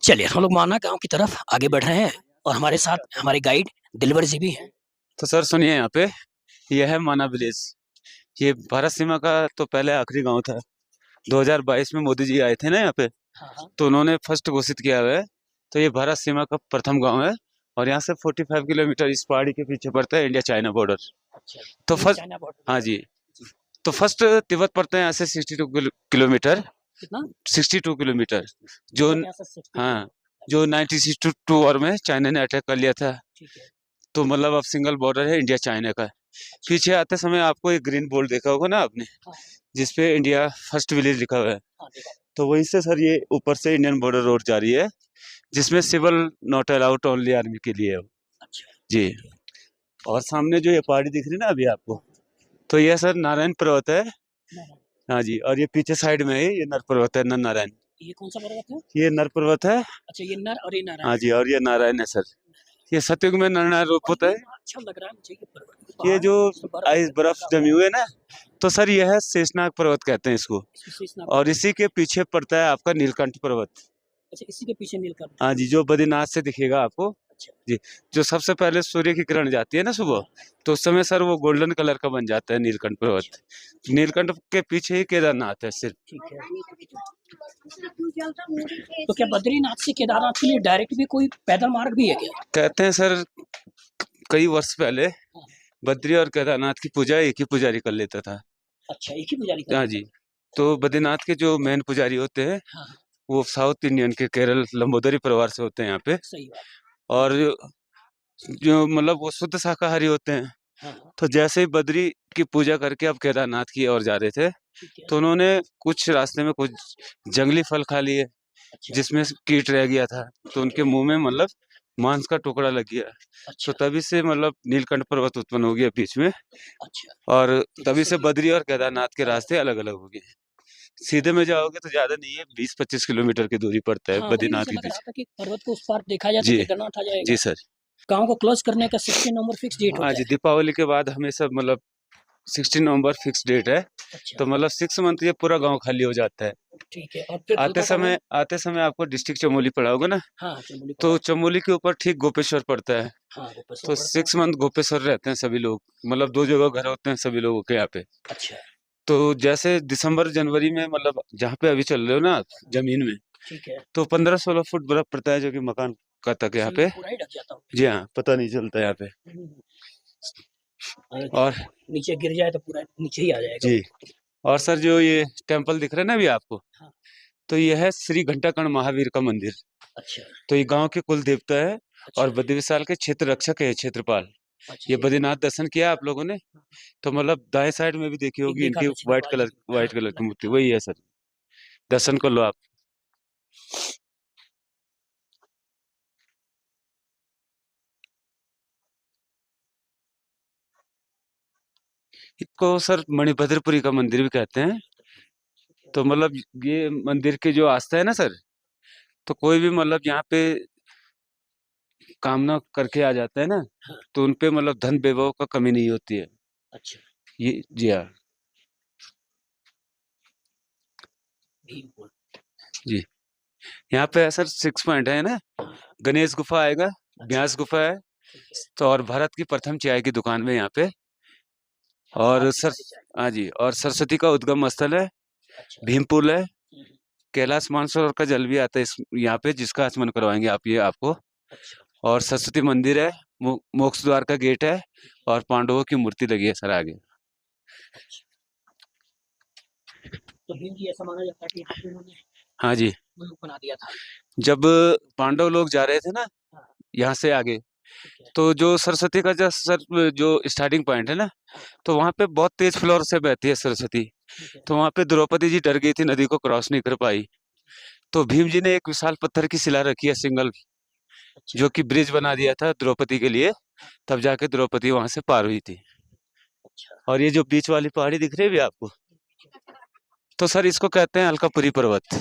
चलिए हम लोग माना गाँव की तरफ आगे बढ़ रहे हैं और हमारे साथ हमारे गाइड दिलवर जी भी हैं। तो सर सुनिए, यहाँ पे यह है माना विलेज। ये भारत सीमा का तो पहले आखिरी गांव था। 2022 में मोदी जी आए थे ना यहाँ पे, हाँ, हाँ। तो उन्होंने फर्स्ट घोषित किया हुआ है। तो ये भारत सीमा का प्रथम गांव है और यहाँ से 45 किलोमीटर इस पहाड़ी के पीछे पड़ता है इंडिया चाइना बॉर्डर। अच्छा, तो ये फर्स्ट, चाइना बॉर्डर हाँ है। जी, तो फर्स्ट तिब्बत पड़ता है यहाँ से 62 किलोमीटर। कितना? 62 किलोमीटर। जो तिब्बत यहाँ से 60 हाँ, किलोमीटर। जो अच्छा, 1962 वॉर में चाइना ने अटैक कर लिया था। ठीक है। तो मतलब अब सिंगल बॉर्डर है इंडिया चाइना का। अच्छा, पीछे आते समय आपको एक ग्रीन बोर्ड देखा होगा ना आपने, हाँ, जिसपे इंडिया फर्स्ट विलेज लिखा हुआ है। हाँ, देखा। तो वहीं से सर ये ऊपर से इंडियन बॉर्डर रोड जा रही है, जिसमें civil not allowed, only army के लिए है वो। अच्छा, जी। ठीक है। और सामने जो ये पहाड़ी दिख रही है ना अभी आपको, तो ये सर नारायण पर्वत है। नारायण। हाँ जी, और ये पीछे साइड में है, ये नर पर्वत है, नर नारायण। ये कौन सा पर्वत है? ये नर पर्वत है। अच्छा, ये नर और ये हाँ नारायण। जी, और ये नारायण है सर। ये सतयुग में नर नारायण रूप और होता ये है। बड़ा अच्छा लग रहा है मुझे ये पर्वत, ये पहाड़ जो है, इसमें बर्फ आइस बर्फ लगा जमी हुआ है। हुई है ना, तो सर यह है शेषनाग पर्वत कहते हैं इसको। इसको शेषनाग और पर्वत। इसी के पीछे पड़ता है आपका नीलकंठ पर्वत। अच्छा, इसी के पीछे नीलकंठ। हाँ जी, जो बद्रीनाथ से दिखेगा आपको। अच्छा, जी। जो सबसे पहले सूर्य की किरण जाती है ना सुबह, हाँ, तो उस समय सर वो गोल्डन कलर का बन जाता है नीलकंठ पर्वत। अच्छा, ठीक है, नीलकंठ के पीछे ही केदारनाथ है सिर्फ। ठीक है। तो क्या बद्रीनाथ से केदारनाथ के लिए डायरेक्ट भी कोई पैदल मार्ग भी है क्या? कहते हैं सर, कई वर्ष पहले हाँ, बद्री और केदारनाथ की पूजा एक ही पुजारी कर लेता था। अच्छा, एक ही पुजारी कर हाँ लेता जी। था। तो बद्रीनाथ के जो मेन पुजारी होते हैं, हाँ, हाँ, वो साउथ इंडियन के केरल लंबोदरी परिवार से होते हैं यहाँ पे। सही बात। और जो मतलब वो शुद्ध शाकाहारी होते हैं। हाँ, हाँ, तो जैसे ही बद्री की पूजा करके अब केदारनाथ की ओर जा रहे थे, ठीक है। तो उन्होंने कुछ रास्ते में कुछ जंगली फल खा लिए, अच्छा, जिसमें से कीट रह गया था। तो ठीक उनके है। मुंह में मतलब मांस का टुकड़ा लग गया। तो अच्छा, तभी से मतलब नीलकंठ पर्वत उत्पन्न हो गया बीच में। अच्छा, और तो तभी जैसे से कि बद्री और केदारनाथ के रास्ते अलग अलग हो गए। सीधे में जाओगे तो ज्यादा नहीं है, 20-25 किलोमीटर की दूरी पड़ता है हाँ, वही बद्रीनाथ मुझे के लग रहा पीछे। था कि पर्वत को उस पार देखा जाए तो जी। केदारनाथ आ जी जाएगा। सर। गाँव को क्लोज करने का 16 नवंबर फिक्स डेट हाँ होता जी, है। दीपावली के बाद हमेशा मतलब 16 नवंबर फिक्स डेट है। अच्छा, तो मतलब 6 मंथ ये पूरा गांव खाली हो जाता है। ठीक है, और फिर हल्का का गाँव? आते समय आपको डिस्ट्रिक्ट चमोली पड़ा होगा ना। हाँ, चमोली पड़ा तो है। चमोली के ऊपर ठीक गोपेश्वर पड़ता है। हाँ, गोपेश्वर तो पड़ता है। 6 मंथ गोपेश्वर रहते हैं सभी लोग, मतलब 2 जगह घर होते हैं सभी लोगों के यहाँ पे। अच्छा, तो जैसे दिसंबर जनवरी में मतलब जहाँ पे अभी चल रहे हो ना आप, जमीन में, ठीक है। तो 15-16 फुट बर्फ पड़ता है, जो कि मकान का तक यहाँ शरीर पे। पूरा ही ढक जाता होगा। जी हाँ, पता नहीं चलता यहाँ पे। हुँ, और और नीचे गिर जाए तो पूरा नीचे ही आ जाएगा जी, वो। और सर जो ये टेम्पल दिख रहा है ना अभी आपको, हाँ, तो ये है श्री घंटाकर्ण महावीर का मंदिर। अच्छा, तो ये गांव के कुल देवता है। और अच्छा, बद्री विशाल के क्षेत्र रक्षक है क्षेत्रपाल। अच्छा, ये क्षेत्र। बद्रीनाथ दर्शन किया आप लोगों ने? तो मतलब दाएं साइड में भी देखी एक होगी देखा इनकी था क्षेत्रपाल जी। हाँ, व्हाइट कलर की मूर्ति, हाँ, वही है सर। दर्शन कर लो आप। इसको सर मणिभद्रपुरी का मंदिर भी कहते हैं। तो मतलब ये मंदिर की जो आस्था है ना सर, तो कोई भी मतलब यहाँ पे कामना करके आ जाता है ना, हाँ, तो उनपे मतलब धन वैभव का कमी नहीं होती है। अच्छा, ये जी हाँ। भीमपुर। जी। यहाँ पे सर 6 पॉइंट है ना। हाँ, गणेश गुफा आएगा, अच्छा, ब्यास गुफा है। ठीक है। तो और भारत की प्रथम चाय की दुकान में यहाँ पे। और भारत की सर, पहली चाय। हाँ जी, और सरस्वती का उद्गम स्थल है। अच्छा, भीमपुल है। हुँ, कैलाश मानसरोवर का जल भी आता है इस यहाँ पे, जिसका आचमन करवाएंगे आप ये आपको। अच्छा, और सरस्वती मंदिर है। मोक्ष द्वार का गेट है। ठीक है, और पांडवों की मूर्ति लगी है सर आगे। अच्छा। तो भीम जी ऐसा माना जाता है कि यहाँ पे उन्होंने हाँ जी। मुल्क बना दिया था। जब पांडव लोग जा रहे थे ना हाँ, यहाँ से आगे, ठीक है। तो जो सरस्वती का जो स्टार्टिंग पॉइंट है ना, हाँ, तो वहाँ पे बहुत तेज फ्लोर से बहती है सरस्वती। ठीक है, तो वहाँ पे द्रौपदी जी डर गई थी, नदी को क्रॉस नहीं कर पाई। तो भीम जी ने एक विशाल पत्थर की शिला रखी है सिंगल, अच्छा, जो कि ब्रिज बना दिया था द्रौपदी के लिए। तब जाके द्रौपदी वहां से पार हुई थी। अच्छा, और ये जो बीच वाली पहाड़ी दिख रही है भी आपको, तो सर इसको कहते हैं अलकापुरी पर्वत।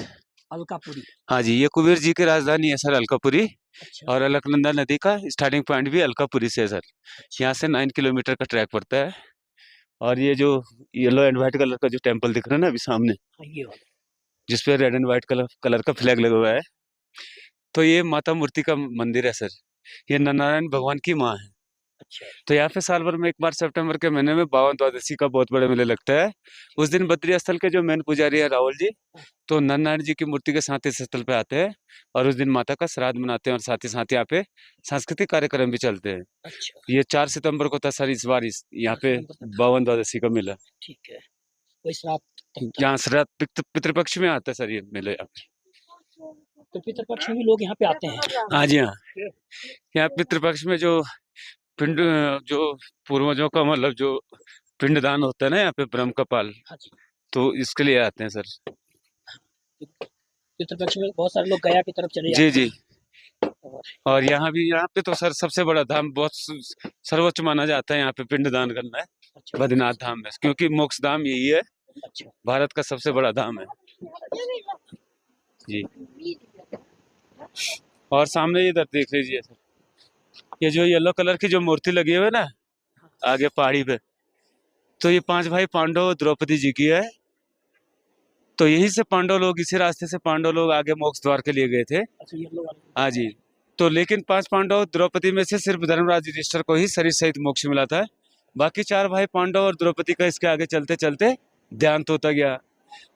अलकापुरी। हाँ जी, ये कुबेर जी की राजधानी है सर अलकापुरी। अच्छा, और अलकनंदा नदी का स्टार्टिंग पॉइंट भी अलकापुरी से है सर। अच्छा, यहाँ से 9 किलोमीटर का ट्रैक पड़ता है। और ये जो येलो एंड व्हाइट कलर का जो टेम्पल दिख रहा है ना अभी सामने, हाँ, ये वाला। जिसपे रेड एंड व्हाइट कलर का फ्लैग लगा हुआ है, तो ये माता मूर्ति का मंदिर है सर। ये नारायण भगवान की माँ है। अच्छा। तो यहाँ पे साल भर में एक बार सितंबर के महीने में बावन द्वादशी का बहुत बड़ा मेला लगता है। उस दिन बद्री स्थल के जो मेन पुजारी है राहुल जी, तो नारायण जी की मूर्ति के साथ इस स्थल पे आते हैं और उस दिन माता का श्राद्ध मनाते हैं और साथ ही यहाँ पे सांस्कृतिक कार्यक्रम भी चलते हैं। अच्छा। ये 4 सितंबर को था सर इस बार यहाँ पे बावन द्वादशी का मेला। ठीक है। कोई श्राद्ध यहाँ श्राद्ध पितृपक्ष में आता है सर ये मेला यहाँ पे। तो पितृपक्ष में भी लोग यहाँ पे आते हैं? हाँ जी हाँ। यहाँ पितृपक्ष में जो पिंड जो पूर्वजों का मतलब जो पिंडदान होता है ना यहाँ पे ब्रह्म कपाल, हाँ जी। तो इसके लिए आते हैं सर। पितृपक्ष में बहुत सारे लोग गया की तरफ चले जी जाते जी। हैं। और यहाँ पे तो सर सबसे बड़ा धाम बहुत सर्वोच्च माना जाता है यहाँ पे पिंडदान करना है। अच्छा। बद्रीनाथ धाम में, क्योंकि मोक्ष धाम यही है। अच्छा। भारत का सबसे बड़ा धाम है जी। और सामने इधर देख लीजिए सर, ये जो येलो कलर की जो मूर्ति लगी हुई है ना आगे पहाड़ी पे, तो ये 5 भाई पांडव द्रौपदी जी की है। तो यही से पांडव लोग, इसी रास्ते से पांडव लोग आगे मोक्ष द्वार के लिए गए थे। अच्छा, ये लोग हाँ जी। तो लेकिन 5 पांडव द्रौपदी में से सिर्फ धर्मराज युधिष्ठिर को ही शरीर सहित मोक्ष मिला था। बाकी 4 भाई पांडव और द्रौपदी का इसके आगे चलते चलते देहांत होता गया।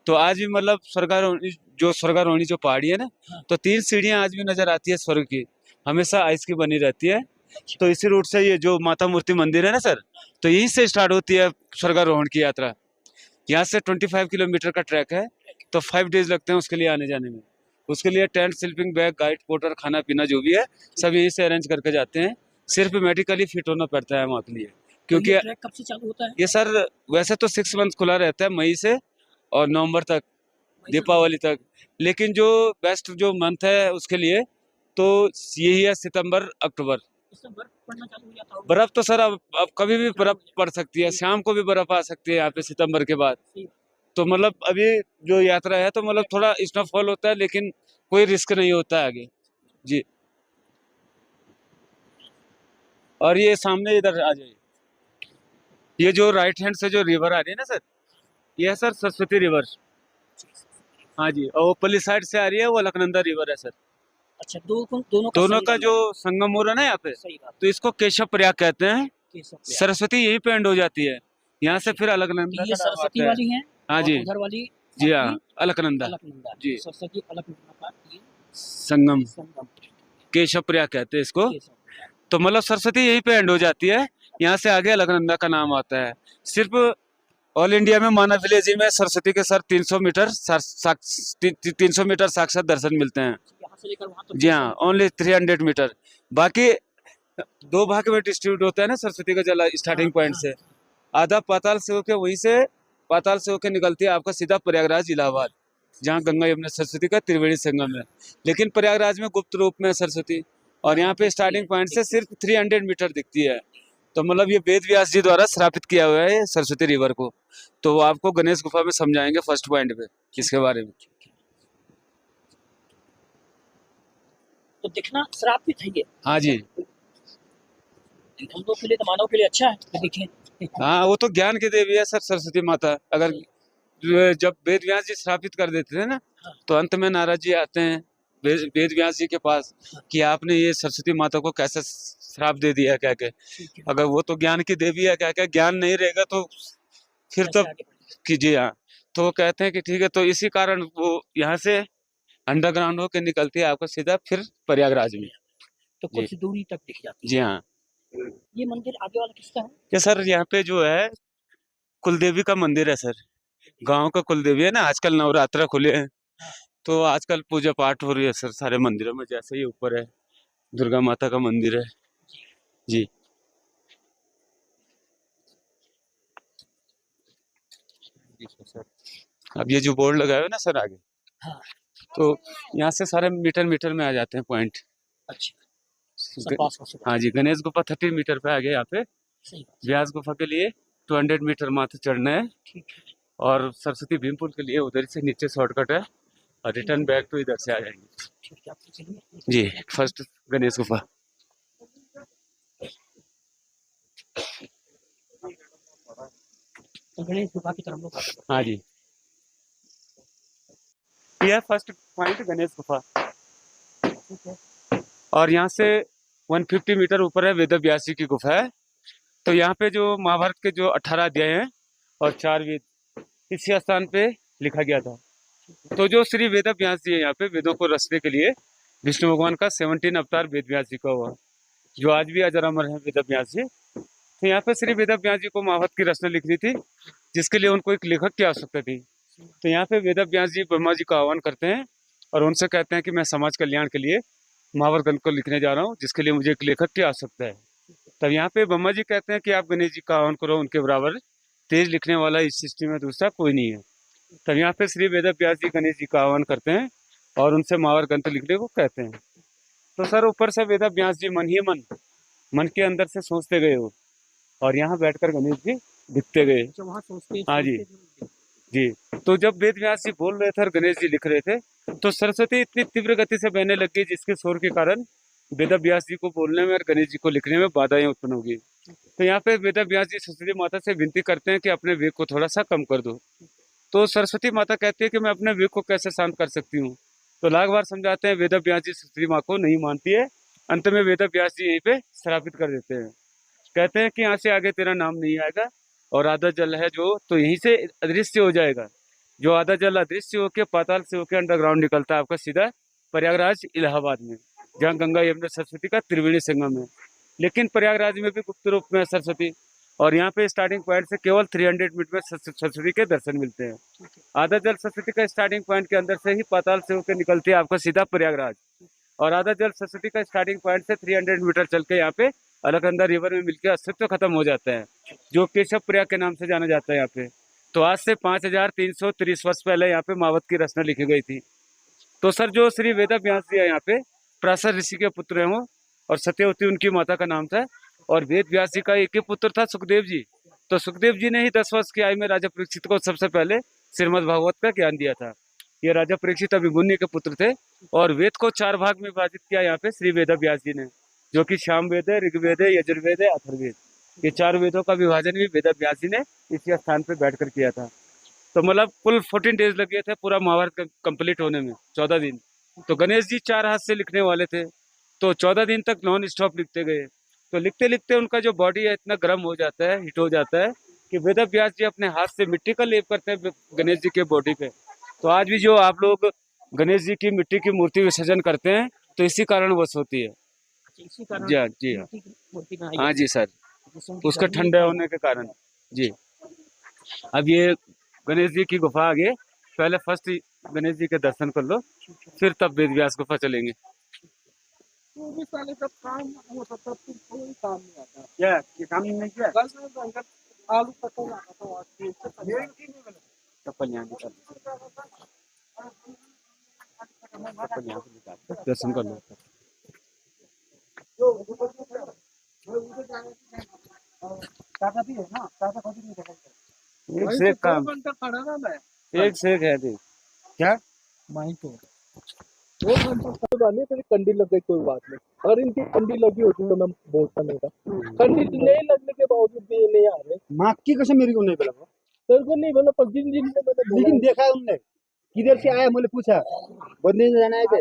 तो आज भी मतलब स्वर्गारोहणी जो पहाड़ी है ना, तो 3 सीढ़ियां आज भी नजर आती है स्वर्ग की, हमेशा आइस की बनी रहती है। तो इसी रूट से ये जो माता मूर्ति मंदिर है ना सर, तो यहीं से स्टार्ट होती है स्वर्गारोहण की यात्रा। यहाँ से 25 किलोमीटर का ट्रैक है, तो 5 डेज लगते हैं उसके लिए आने जाने में। उसके लिए tent, sleeping bag, guide, porter, खाना पीना जो भी है सब यहीं से अरेंज करके जाते हैं। सिर्फ मेडिकली फिट होना पड़ता है वहाँ के लिए, क्योंकि ये ट्रैक कब से चालू होता है? ये सर वैसे तो 6 मंथ खुला रहता है, मई से और नवंबर तक, दीपावली तक। लेकिन जो बेस्ट जो मंथ है उसके लिए तो यही है सितंबर अक्टूबर। इसमें बर्फ पड़ना चालू हो जाता होगा? बर्फ तो सर अब कभी भी बर्फ पड़ सकती है, शाम को भी बर्फ आ सकती है यहाँ पे सितंबर के बाद। तो मतलब अभी जो यात्रा है तो मतलब थोड़ा स्नोफॉल होता है, लेकिन कोई रिस्क नहीं होता है आगे जी। और ये सामने इधर आ जाइए, ये जो राइट हैंड से जो रिवर आ रही है ना सर, ये है सर सरस्वती रिवर। हाँ जी, और ऊपरली साइड से आ रही है वो अलकनंदा रिवर है सर। अच्छा, दोनों का जो संगम हो रहा है ना यहाँ पे, सही बात। तो इसको केशव प्रयाग कहते हैं। सरस्वती यहीं पे एंड हो जाती है, यहाँ से फिर अलकनंदा ये सरस्वती वाली है। हाँ जी, उधर वाली जी हाँ, अलकनंदा जी, सरस्वती अलकनंदा का ये संगम केशव प्रयाग कहते हैं इसको। तो मतलब सरस्वती यहीं पे एंड हो जाती है, यहाँ से आगे अलकनंदा का नाम आता है। सिर्फ ऑल इंडिया में माना विलेज में सरस्वती के सर 300 मीटर 300 मीटर साक्षात दर्शन मिलते हैं। जी हाँ, ओनली 300 मीटर। बाकी 2 भाग में डिस्ट्रीब्यूट होता है ना सरस्वती का जल स्टार्टिंग पॉइंट से। आधा पाताल से होके, वहीं से पाताल से होके निकलती है आपका सीधा प्रयागराज इलाहाबाद, जहाँ गंगा यमुना सरस्वती का त्रिवेणी संगम है। लेकिन प्रयागराज में गुप्त रूप में सरस्वती, और यहाँ पे स्टार्टिंग पॉइंट से सिर्फ 300 मीटर दिखती है। तो मतलब ये वेद व्यास जी द्वारा स्थापित किया हुआ है सरस्वती रिवर को। तो वो आपको गणेश गुफा में समझाएंगे फर्स्ट पॉइंट पे इसके बारे में। तो दिखना श्रापित है ये? हाँ जी, हम लोग के लिए तो मानव के लिए अच्छा है तो देखें। हाँ वो तो ज्ञान की देवी है सर सरस्वती माता। अगर जब वेद व्यास जी स्थापित कर देते थे ना, तो अंत में नारद जी आते हैं वेद व्यास जी के पास कि आपने ये सरस्वती माता को कैसे श्राप दे दिया कह के। अगर वो तो ज्ञान की देवी है कह के, ज्ञान नहीं रहेगा तो फिर तो कीजिए। हाँ, तो वो कहते हैं कि ठीक है, तो इसी कारण वो यहाँ से अंडरग्राउंड होकर निकलती है आपको सीधा फिर प्रयागराज में, तो कुछ दूरी तक दिख जाती है। जी हाँ। ये मंदिर आगे वाला किसका है? ये सर यहाँ पे जो है कुलदेवी का मंदिर है सर, गांव का कुलदेवी है ना। आजकल नवरात्र खुले हैं, तो आजकल पूजा पाठ हो रही है सर सारे मंदिरों में। जैसे ही ऊपर है दुर्गा माता का मंदिर है जी। अब ये जो बोर्ड लगाया है ना सर आगे, हाँ, तो यहाँ से सारे मीटर में आ जाते हैं पॉइंट। अच्छा, हाँ जी, गणेश गुफा 30 मीटर पे आ गया यहाँ पे। व्यास गुफा के लिए 200 मीटर मात्र चढ़ना है। ठीक है। और सरस्वती भीमपुर के लिए उधर से नीचे शॉर्टकट है, और रिटर्न बैक तो इधर से आ जाएंगे जी। फर्स्ट गणेश गुफा। तो गणेश गुफा की तरफ लोग। हाँ जी, यह फर्स्ट पॉइंट गणेश गुफा। और यहाँ से 150 मीटर ऊपर है वेद व्यास जी की गुफा है। तो यहाँ पे जो महाभारत के जो 18 अध्याय हैं और 4 वेद इसी स्थान पे लिखा गया था। तो जो श्री वेद व्यास जी है यहाँ पे वेदों को रचने के लिए विष्णु भगवान का 17 अवतार वेद व्यास जी का हुआ, जो आज भी अजर अमर है वेद व्यास जी। तो यहाँ पे श्री वेद व्यास जी को महाभारत की रचना लिखनी थी, जिसके लिए उनको एक लेखक की आवश्यकता थी। तो यहाँ पे वेद व्यास जी ब्रह्मा जी का आह्वान करते हैं और उनसे कहते हैं कि मैं समाज कल्याण के लिए महाभारत ग्रंथ को लिखने जा रहा हूँ, जिसके लिए मुझे एक लेखक की आवश्यकता है। तब यहाँ पे ब्रह्मा जी कहते हैं कि आप गणेश जी का आह्वान करो, उनके बराबर तेज लिखने वाला इस सृष्टि में दूसरा कोई नहीं है। तब यहाँ पे श्री वेद व्यास जी गणेश जी का आह्वान करते हैं और उनसे महाभारत ग्रंथ लिखने को कहते हैं। तो सर ऊपर से वेद व्यास जी मन ही मन के अंदर से सोचते गए हो और यहाँ बैठकर गणेश जी दिखते गए। हाँ जी जी। तो जब वेद व्यास जी बोल रहे थे और गणेश जी लिख रहे थे, तो सरस्वती इतनी तीव्र गति से बहने लग गई, जिसके शोर के कारण वेद व्यास जी को बोलने में और गणेश जी को लिखने में बाधाएं उत्पन्न होगी। तो यहाँ पे वेद व्यास जी सरस्वती माता से विनती करते हैं कि अपने वेग को थोड़ा सा कम कर दो। तो सरस्वती माता कहती है कि मैं अपने वेग को कैसे शांत कर सकती हूँ। तो लाख बार समझाते हैं, वेद व्यास जी सरस्वती माँ को नहीं मानती है। अंत में वेद व्यास जी यहीं पे श्रापित कर देते हैं, कहते हैं कि यहाँ से आगे तेरा नाम नहीं आएगा और आधा जल है जो तो यहीं से अदृश्य हो जाएगा। जो आधा जल अदृश्य होकर पाताल से होकर अंडरग्राउंड निकलता है आपका सीधा प्रयागराज इलाहाबाद में, जहाँ गंगा यमुना सरस्वती का त्रिवेणी संगम है। लेकिन प्रयागराज में भी गुप्त रूप में है सरस्वती, और यहाँ पे स्टार्टिंग पॉइंट से केवल 300 मीटर में सरस्वती के दर्शन मिलते हैं। आधा जल सरस्वती का स्टार्टिंग पॉइंट के अंदर से ही पाताल से होकर निकलती है आपका सीधा प्रयागराज, और आधा जल सरस्वती का स्टार्टिंग पॉइंट से 300 मीटर चल के यहाँ पे अलकनंदा रिवर में मिलकर अस्तित्व खत्म हो जाता है, जो केशव प्रयाग के नाम से जाना जाता है यहाँ पे। तो आज से 5330 वर्ष पहले यहाँ पे महाभारत की रचना लिखी गई थी। तो सर जो श्री वेद व्यास जी है यहाँ पे पराशर ऋषि के पुत्र हैं वो, और सत्यवती उनकी माता का नाम था, और वेद व्यास जी का एक ही पुत्र था सुखदेव जी। तो सुखदेव जी ने ही 10 वर्ष की आयु में राजा परीक्षित को सबसे पहले श्रीमद् भागवत का ज्ञान दिया था। ये राजा परीक्षित अभिमन्यु के पुत्र थे, और वेद को 4 भाग में विभाजित किया यहाँ पे श्री वेद व्यास जी ने, जो कि साम वेद है, ऋग्वेद है, यजुर्वेद है, अथर्ववेद। ये 4 वेदों का विभाजन भी वेद व्यास जी ने इसी स्थान पे बैठकर किया था। तो मतलब कुल 14 डेज लगे थे पूरा महाभारत कंप्लीट होने में, 14 दिन। तो गणेश जी 4 हाथ से लिखने वाले थे, तो 14 दिन तक नॉन स्टॉप लिखते गए। तो लिखते लिखते उनका जो बॉडी है इतना गर्म हो जाता है, हीट हो जाता है, कि वेद व्यास जी अपने हाथ से मिट्टी का लेप करते हैं गणेश जी के बॉडी पे। तो आज भी जो आप लोग गणेश जी की मिट्टी की मूर्ति विसर्जन करते हैं, तो इसी कारणवश होती है। इसी कारण जी हाँ, जी हाँ, मूर्ति बनाई हाँ जी सर, उसकी उसका गर्मी ठंडा होने के कारण जी। अब ये गणेश जी की गुफा आगे, पहले फर्स्ट गणेश जी के दर्शन कर लो, फिर तब वेद व्यास गुफा चलेंगे। तो भी साले जब काम होता था तो कोई काम नहीं आता। क्या ये काम नहीं किया? कल मैं अंदर आलू कटोरा आता था, आज के चप्पल यहाँ निकाल, चप्पल यहाँ से निकाल, दर्शन कर लो। काका भी है ना, काका कभी नहीं देखा। एक से एक काम, खड़ा ना मैं, एक से एक है देख। क्या माई तो 2 घंटा खड़े वाले तेरी कंडी लग गई, कोई बात नहीं। अगर इनकी कंडी लगी होती तो मैं बोलता नहीं था। कंडी नहीं लगने के बावजूद भी ये नहीं आ रहे। माँ की कसम मेरे को नहीं बोला, तेरे को नहीं बोला, पर जिन जिन से मैंने बोला लेकिन देखा है उनने किधर से आया, मैंने पूछा बंदे जाना है क्या?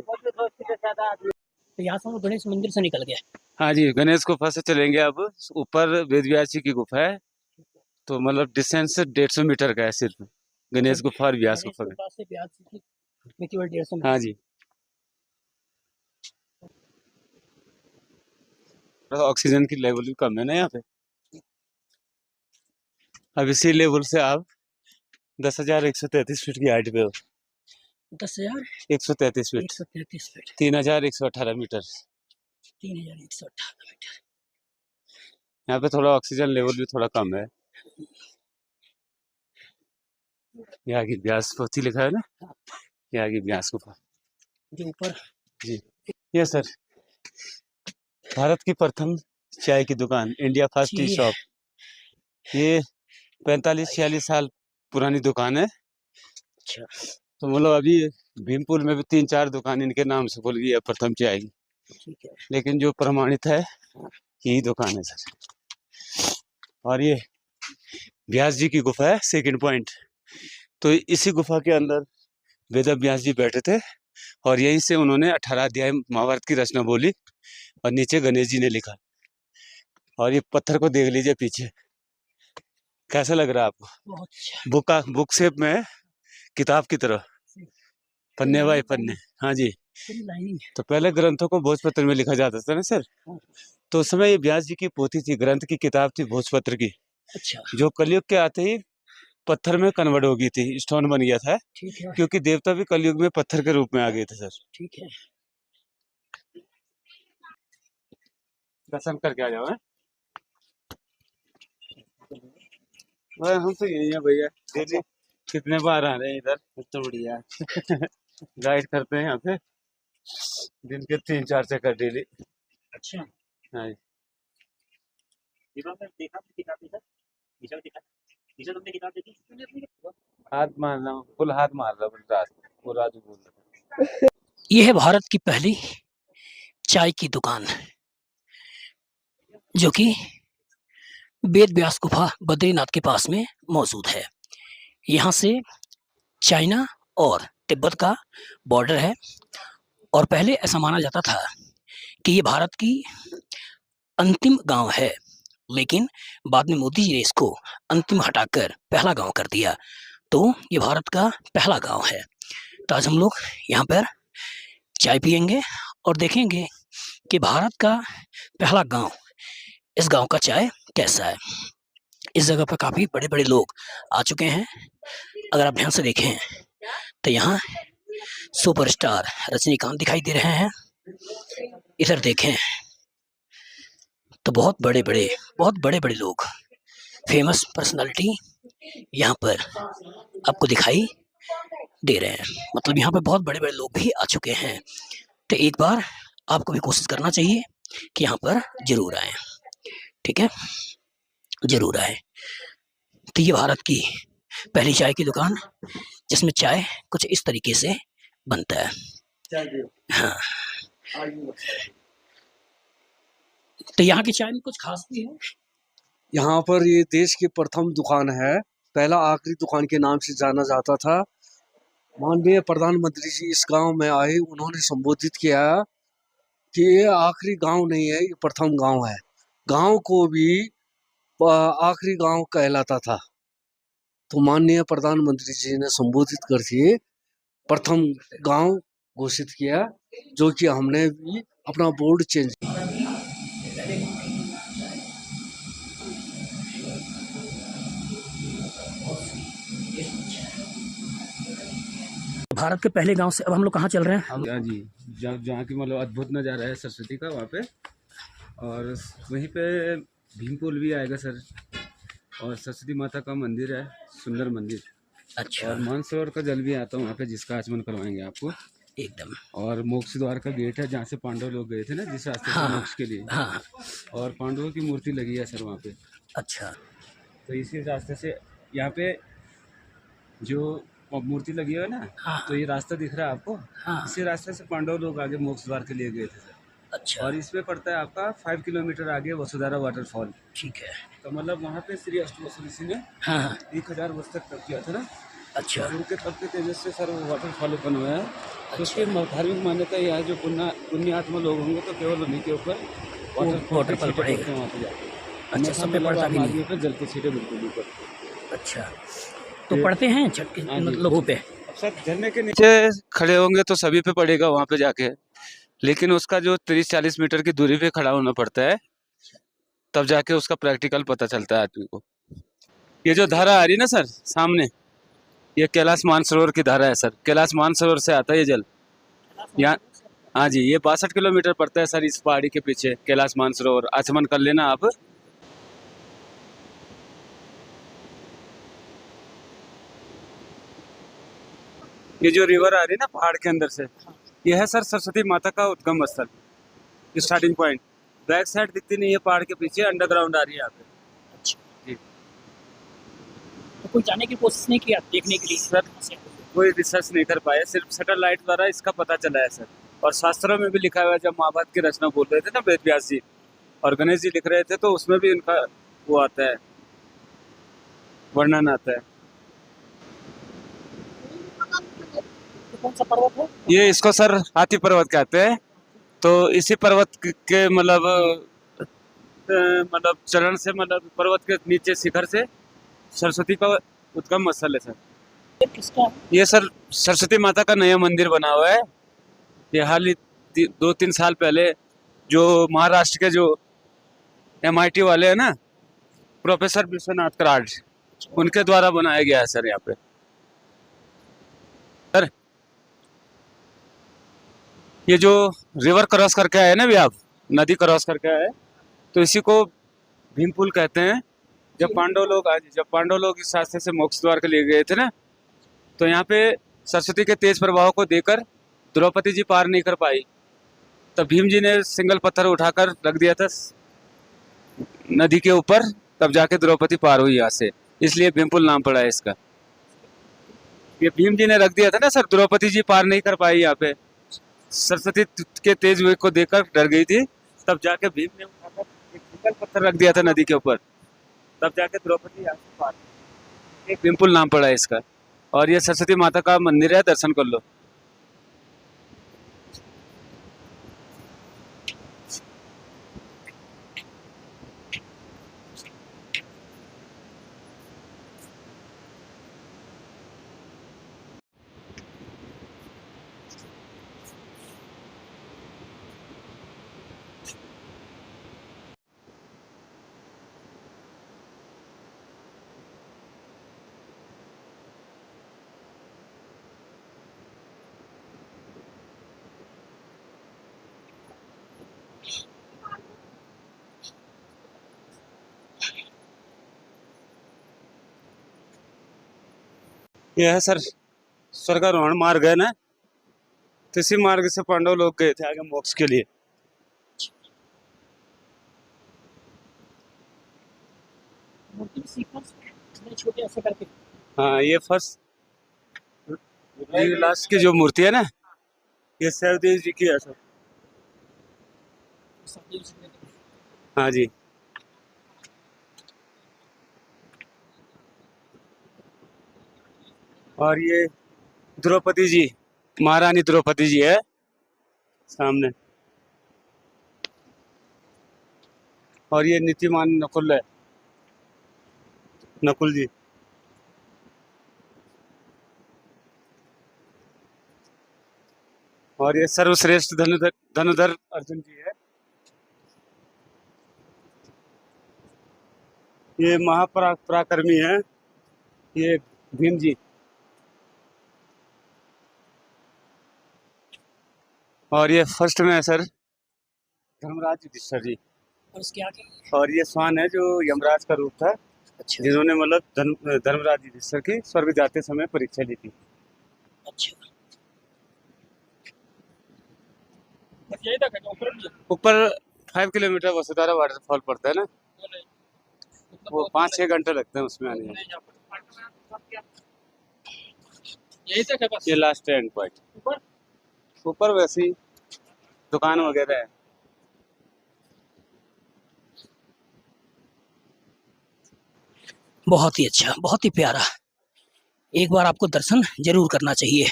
तो यहाँ से हम गणेश मंदिर से निकल गए। हाँ जी, गणेश गुफा से चलेंगे अब ऊपर। वेद व्यास जी की गुफा है, तो मतलब डिस्टेंस 150 मीटर का है सिर्फ गणेश गुफा और व्यास गुफा में। से व्यास जी की केवल 150 हाँ जी, ऑक्सीजन की लेवल भी कम है ना यहाँ पे। अब इसी लेवल से आप 10,133 फीट की हाइट पे हो। 10,133 फीट, फीट, 3,118 मीटर, 3,118 मीटर। यहाँ पे थोड़ा ऑक्सीजन लेवल भी थोड़ा कम है। यहाँ की व्यास पोथी लिखा है ना, यहाँ की व्यास गुफा जो ऊपर जी। ये सर भारत की प्रथम चाय की दुकान, इंडिया फर्स्ट टी शॉप। ये 45-46 साल पुरानी दुकान है। अच्छा, तो मतलब अभी भीमपुर में भी 3-4 दुकान इनके नाम से खुल गई है प्रथम चाय की, ठीक है। लेकिन जो प्रमाणित है यही दुकान है सर। और ये व्यास जी की गुफा है, सेकंड पॉइंट। तो इसी गुफा के अंदर वेद व्यास जी बैठे थे और यहीं से उन्होंने 18 अध्याय महाभारत की रचना बोली और नीचे गणेश जी ने लिखा। और ये पत्थर को देख लीजिए पीछे, कैसा लग रहा है आपको? बहुत अच्छा। बुक शेप में है, किताब की तरह, पन्ने बाय पन्ने। हाँ जी। पूरी लाइनिंग है। तो पहले ग्रंथों को भोजपत्र में लिखा जाता था ना सर, तो उस समय ये व्यास जी की पोथी थी, ग्रंथ की किताब थी भोजपत्र की, अच्छा, जो कलयुग के आते ही पत्थर में कन्वर्ट हो गई थी, स्टोन बन गया था, ठीक है, क्योंकि देवता भी कलयुग में पत्थर के रूप में आ गए थे सर। ठीक है। दर्शन करके आ जाओ। हैं? हम तो यही है भैया, डेली कितने बार आ रहे हैं इधर, तो बढ़िया गाइड करते हैं यहाँ पे, दिन के 3-4 चक्कर डेली। अच्छा, हाँ जी। हाथ मार रहा हूँ, फुल हाथ मार रहा हूँ, वो राजू बोल रहा ये है भारत की पहली चाय की दुकान, जो कि वेद व्यास गुफा बद्रीनाथ के पास में मौजूद है। यहाँ से चाइना और तिब्बत का बॉर्डर है, और पहले ऐसा माना जाता था कि ये भारत की अंतिम गांव है, लेकिन बाद में मोदी जी ने इसको अंतिम हटाकर पहला गांव कर दिया, तो ये भारत का पहला गांव है। तो आज हम लोग यहाँ पर चाय पियेंगे और देखेंगे कि भारत का पहला गांव, इस गांव का चाय कैसा है। इस जगह पर काफ़ी बड़े-बड़े लोग आ चुके हैं। अगर आप ध्यान से देखें तो यहाँ सुपरस्टार रजनीकांत दिखाई दे रहे हैं। इधर देखें तो बहुत बड़े-बड़े लोग, फेमस पर्सनालिटी यहाँ पर आपको दिखाई दे रहे हैं। मतलब यहाँ पर बहुत बड़े-बड़े लोग भी आ चुके हैं। तो एक बार आपको भी कोशिश करना चाहिए कि यहाँ पर ज़रूर आएँ, ठीक है? ज़रूर आएँ। तो ये भारत की पहली चाय की दुकान, जिसमें चाय कुछ इस तरीके से बनता है। हाँ। तो यहाँ की चाय में कुछ खास भी है? यहाँ पर ये देश की प्रथम दुकान है, पहला आखिरी दुकान के नाम से जाना जाता था। माननीय प्रधानमंत्री जी इस गांव में आए, उन्होंने संबोधित किया कि ये आखिरी गांव नहीं है, ये प्रथम गांव है। गांव को भी आखिरी गांव कहलाता था, तो माननीय प्रधानमंत्री जी ने संबोधित करके प्रथम गांव घोषित किया, जो कि हमने भी अपना बोर्ड चेंज किया। भारत के पहले गांव से अब हम लोग कहाँ चल रहे हैं? हाँ जी, जहाँ की मतलब अद्भुत नज़ारा है सरस्वती का वहाँ पे, और वहीं पे भीम पुल भी आएगा सर, और सरस्वती माता का मंदिर है, सुंदर मंदिर। अच्छा। और मानसरोवर का जल भी आता है वहाँ पे, जिसका आचमन करवाएंगे आपको एकदम। और मोक्ष द्वार का गेट है, जहाँ से पांडव लोग गए थे ना जिस रास्ते से मोक्ष के लिए। हाँ। और पांडवों की मूर्ति लगी है सर वहाँ पे। अच्छा। तो इसी रास्ते से यहाँ पे जो मूर्ति लगी है ना, हाँ। तो ये रास्ता दिख रहा है आपको, हाँ। इसी रास्ते से पांडव लोग आगे मोक्ष द्वार के लिए गए थे सर। अच्छा। और इसमें पड़ता है आपका 5 किलोमीटर आगे वसुधारा वाटरफॉल। ठीक है। तो मतलब वहाँ पे श्री अष्टवसु ऋषि ने हाँ। 1000 वर्ष तक तप किया था ना। अच्छा। और उनके तप के तेजस से सर वो वाटरफॉल ओपन हुआ है। तो उसकी धार्मिक मान्यता यह है, जो पुण्यात्मा लोग होंगे तो केवल उन्हीं के ऊपर वाटरफॉल पड़ेगा वहाँ पे जाके। अच्छा, सब पे पड़ता भी नहीं पे जल के छींटे बिल्कुल ऊपर। अच्छा, तो पढ़ते हैं छठ के लोगों पे? सर झरने के नीचे खड़े होंगे तो सभी पे पड़ेगा वहाँ पे जाके, लेकिन उसका जो 30-40 मीटर की दूरी पे खड़ा होना पड़ता है, तब जाके उसका प्रैक्टिकल पता चलता है आदमी को। ये जो धारा आ रही है ना सर सामने, ये कैलाश मानसरोवर की धारा है सर। कैलाश मानसरोवर से आता है ये जल यहाँ। हाँ जी, ये 62 किलोमीटर पड़ता है सर इस पहाड़ी के पीछे कैलाश मानसरोवर। आचमन कर लेना आप। ये जो रिवर आ रही है ना पहाड़ के अंदर से, ये है सर सरस्वती माता का उद्गम स्थल, स्टार्टिंग पॉइंट। बैक साइड दिखती नहीं है पहाड़ के पीछे, अंडरग्राउंड आ रही है यहाँ पे। अच्छा जी। तो कोई जाने की कोशिश नहीं किया देखने के लिए? सर कोई रिसर्च नहीं कर पाए, सिर्फ सैटेलाइट द्वारा इसका पता चला है सर। और शास्त्रों में भी लिखा हुआ है, जब महाभारत की रचना बोल रहे थे ना वेद व्यास जी और गणेश जी लिख रहे थे, तो उसमें भी इनका वो आता है, वर्णन आता है। कौन सा पर्वत है? ये इसको सर हाथी पर्वत कहते हैं। तो इसी पर्वत के मतलब चरण से, मतलब पर्वत के नीचे शिखर से सरस्वती का उद्गम स्थल है सर। ये किसका है? ये सर सरस्वती माता का नया मंदिर बना हुआ है। ये हाल ही 2-3 साल पहले जो महाराष्ट्र के जो MIT वाले हैं ना, प्रोफेसर विश्वनाथ कराड, उनके द्वारा बनाया गया है सर यहाँ पे। सर ये जो रिवर क्रॉस करके आए ना अभी आप, नदी क्रॉस करके आए, तो इसी को भीम पुल कहते हैं। जब पांडव लोग इस रास्ते से मोक्ष द्वार के लिए गए थे ना, तो यहाँ पे सरस्वती के तेज प्रवाह को देकर द्रौपदी जी पार नहीं कर पाई, तब भीम जी ने सिंगल पत्थर उठाकर रख दिया था नदी के ऊपर, तब जाके द्रौपदी पार हुई यहाँ से, इसलिए भीम पुल नाम पड़ा है इसका। ये भीम जी ने रख दिया था ना सर, द्रौपदी जी पार नहीं कर पाई यहाँ पे, सरस्वती के तेज वेग को देखकर डर गई थी, तब जाके भीम ने उठाकर एक सिंगल पत्थर रख दिया था नदी के ऊपर, तब जाके द्रौपदी यहाँ से पार हुई। एक भीम पुल नाम पड़ा है इसका। और ये सरस्वती माता का मंदिर है, दर्शन कर लो। यह है सर स्वर्गारोहण मार्ग है ना, तो इसी मार्ग से पांडव लोग गए थे आगे मोक्ष के लिए। मूर्ति की सीक्वेंस इतने छोटे ऐसे करके। हाँ, ये फर्स्ट लास्ट की जो मूर्ति है ना, ये सहदेव जी की है सर। हाँ जी। और ये द्रौपदी जी, महारानी द्रौपदी जी है सामने। और ये नीतिमान नकुल है, नकुल जी। और ये सर्वश्रेष्ठ धनुधर अर्जुन जी है। ये महापराक्रमी है, ये भीम जी। और ये फर्स्ट में है सर धर्मराज युधिष्ठिर जी। और इसके आगे और ये स्वान है जो यमराज का रूप था, अच्छा जिन्होंने मतलब धर्मराज युधिष्ठिर की स्वर्ग जाते समय परीक्षा ली थी। अच्छा बस यही तक है, ऊपर भी ऊपर 5 किलोमीटर वसुधारा वाटरफॉल पड़ता है ना, वो 5-6 घंटे लगते हैं उसमें आने में। यही तक है बस। ये लास्ट एंड पॉइंट। ऊपर वैसे ही दुकान वगैरह है। बहुत ही अच्छा, बहुत ही प्यारा। एक बार आपको दर्शन जरूर करना चाहिए।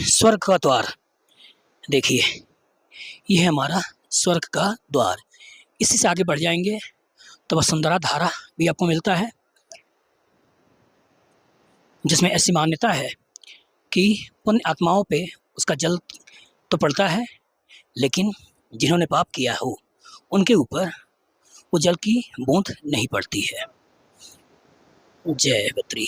स्वर्ग का द्वार देखिए, ये है हमारा स्वर्ग का द्वार। इसी से आगे बढ़ जाएंगे तो वसुंधरा धारा भी आपको मिलता है, जिसमें ऐसी मान्यता है कि पुण्य आत्माओं पे उसका जल तो पड़ता है, लेकिन जिन्होंने पाप किया हो उनके ऊपर वो जल की बूंद नहीं पड़ती है। जय बद्री।